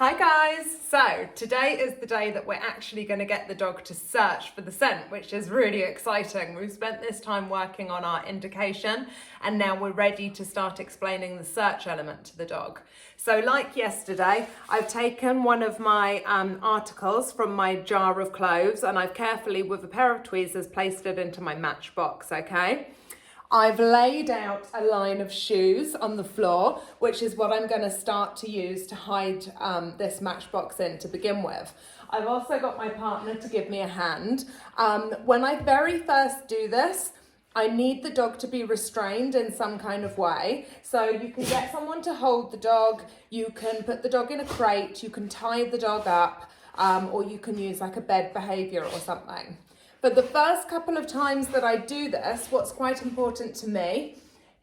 Hi guys! So today is the day that we're actually going to get the dog to search for the scent, which is really exciting. We've spent this time working on our indication and now we're ready to start explaining the search element to the dog. So like yesterday, I've taken one of my articles from my jar of cloves and I've carefully, with a pair of tweezers, placed it into my matchbox, okay? I've laid out a line of shoes on the floor, which is what I'm going to start to use to hide this matchbox in to begin with. I've also got my partner to give me a hand. When I very first do this, I need the dog to be restrained in some kind of way. So you can get someone to hold the dog, you can put the dog in a crate, you can tie the dog up, or you can use like a bed behavior or something. But the first couple of times that I do this, what's quite important to me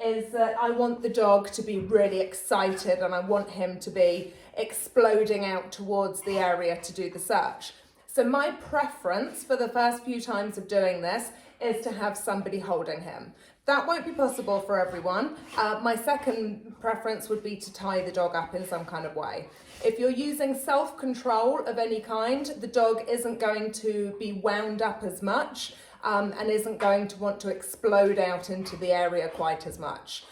is that I want the dog to be really excited and I want him to be exploding out towards the area to do the search. So my preference for the first few times of doing this is to have somebody holding him. That won't be possible for everyone. My second preference would be to tie the dog up in some kind of way. If you're using self-control of any kind, the dog isn't going to be wound up as much and isn't going to want to explode out into the area quite as much.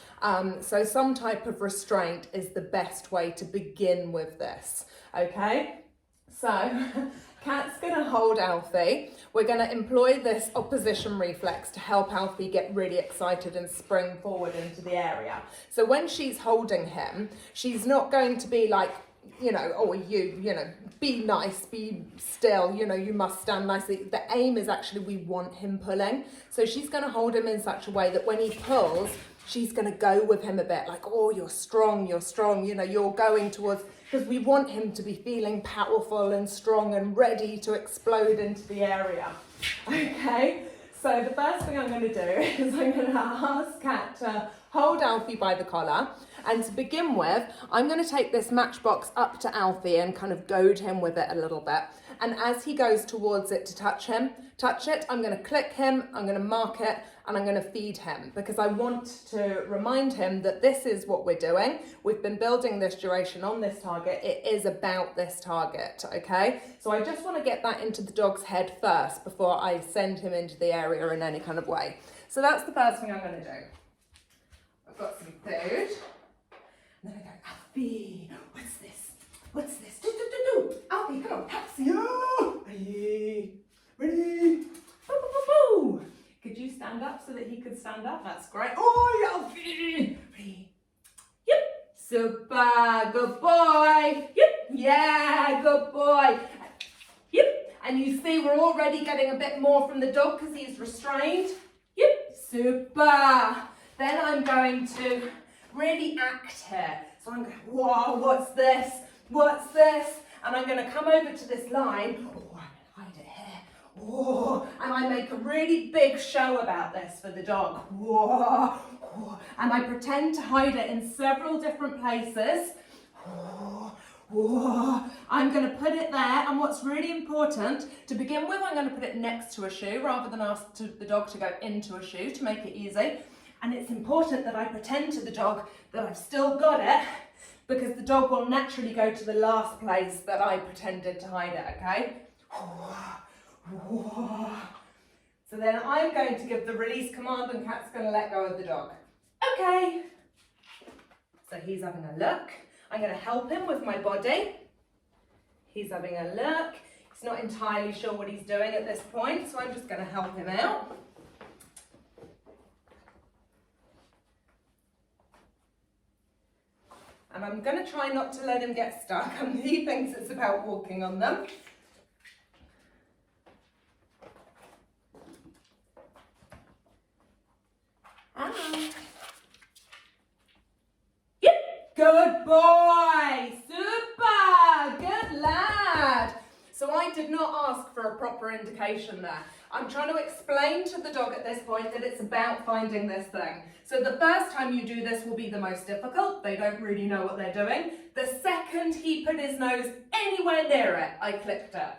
So some type of restraint is the best way to begin with this, okay? So Kat's going to hold Alfie. We're going to employ this opposition reflex to help Alfie get really excited and spring forward into the area. So when she's holding him, she's not going to be like, you know, oh, you know, be nice, be still, you know, you must stand nicely. The aim is actually we want him pulling. So she's going to hold him in such a way that when he pulls, she's going to go with him a bit like, oh, you're strong, you know, you're going towards, because we want him to be feeling powerful and strong and ready to explode into the area. Okay, so the first thing I'm going to do is I'm going to ask Kat to hold Alfie by the collar. And to begin with, I'm going to take this matchbox up to Alfie and kind of goad him with it a little bit. And as he goes towards it to touch it, I'm going to click him, I'm going to mark it, and I'm going to feed him because I want to remind him that this is what we're doing. We've been building this duration on this target. It is about this target, okay? So I just want to get that into the dog's head first before I send him into the area in any kind of way. So that's the first thing I'm going to do. I've got some food. And then I go, Alfie, what's this? What's this? Do. Alfie, come on, taxi. Oh, ready. Boo. Could you stand up so that he could stand up? That's great. Oh, Alfie. Ready. Yep. Super. Good boy. Yep. Yeah, good boy. Yep. And you see we're already getting a bit more from the dog because he's restrained. Yep. Super. Then I'm going to really act here. So I'm going, whoa, what's this? What's this? And I'm going to come over to this line. Oh, I'm going to hide it here. Whoa. And I make a really big show about this for the dog. Whoa. Whoa. And I pretend to hide it in several different places. Whoa. Whoa. I'm going to put it there. And what's really important, to begin with, I'm going to put it next to a shoe rather than ask the dog to go into a shoe to make it easy. And it's important that I pretend to the dog that I've still got it because the dog will naturally go to the last place that I pretended to hide it, okay? So then I'm going to give the release command and Kat's going to let go of the dog. Okay. So he's having a look. I'm going to help him with my body. He's having a look. He's not entirely sure what he's doing at this point, so I'm just going to help him out. And I'm going to try not to let him get stuck. He thinks it's about walking on them. Yep, good boy, super, good lad. So I did not ask for a proper indication there. I'm trying to explain to the dog at this point that it's about finding this thing. So the first time you do this will be the most difficult. They don't really know what they're doing. The second he put his nose anywhere near it, I clicked it.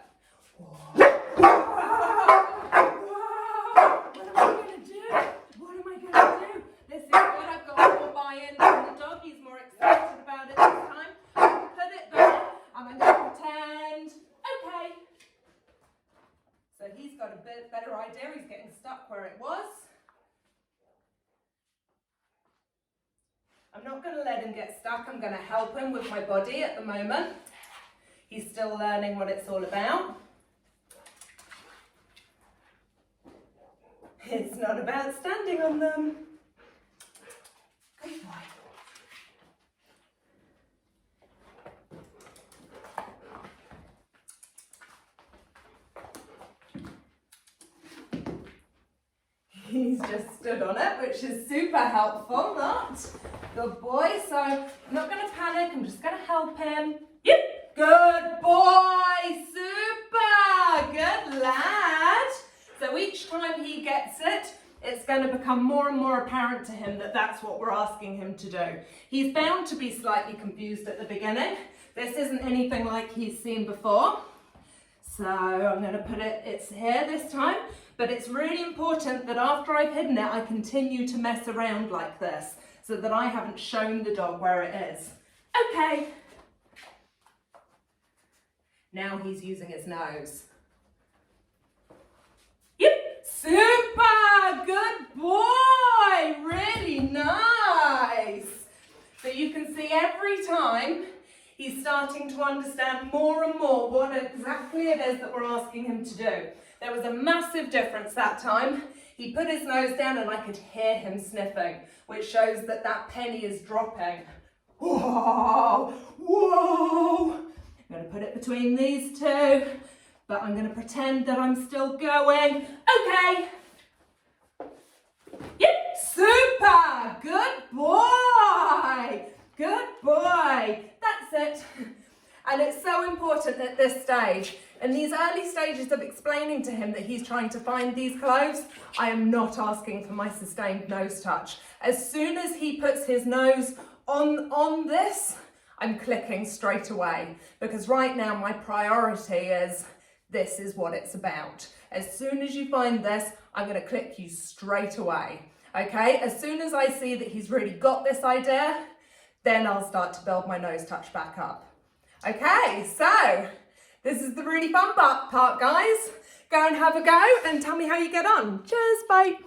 What am I going to do? What am I going to do? This is what I've got more buy-in from the dog. He's more excited about it this time. Put it there. I'm going to and get stuck, I'm going to help him with my body at the moment. He's still learning what it's all about. It's not about standing on them. Good boy. He's just stood on it, which is super helpful, not? Good boy. So I'm not going to panic. I'm just going to help him. Yep. Good boy. Super. Good lad. So each time he gets it, it's going to become more and more apparent to him that that's what we're asking him to do. He's bound to be slightly confused at the beginning. This isn't anything like he's seen before. So I'm going to put it, it's here this time, but it's really important that after I've hidden it, I continue to mess around like this so that I haven't shown the dog where it is. Okay. Now he's using his nose. Yep, super, good boy, really nice. So you can see every time he's starting to understand more and more what exactly it is that we're asking him to do. There was a massive difference that time. He put his nose down and I could hear him sniffing, which shows that that penny is dropping. Whoa, whoa. I'm going to put it between these two, but I'm going to pretend that I'm still going. Okay. Yep, super, good boy. Good boy. That's it. And it's so important at this stage, in these early stages of explaining to him that he's trying to find these cloves, I am not asking for my sustained nose touch. As soon as he puts his nose on this, I'm clicking straight away, because right now my priority is this is what it's about. As soon as you find this, I'm going to click you straight away. Okay, as soon as I see that he's really got this idea, then I'll start to build my nose touch back up. Okay, so this is the really fun part, guys. Go and have a go and tell me how you get on. Cheers, bye.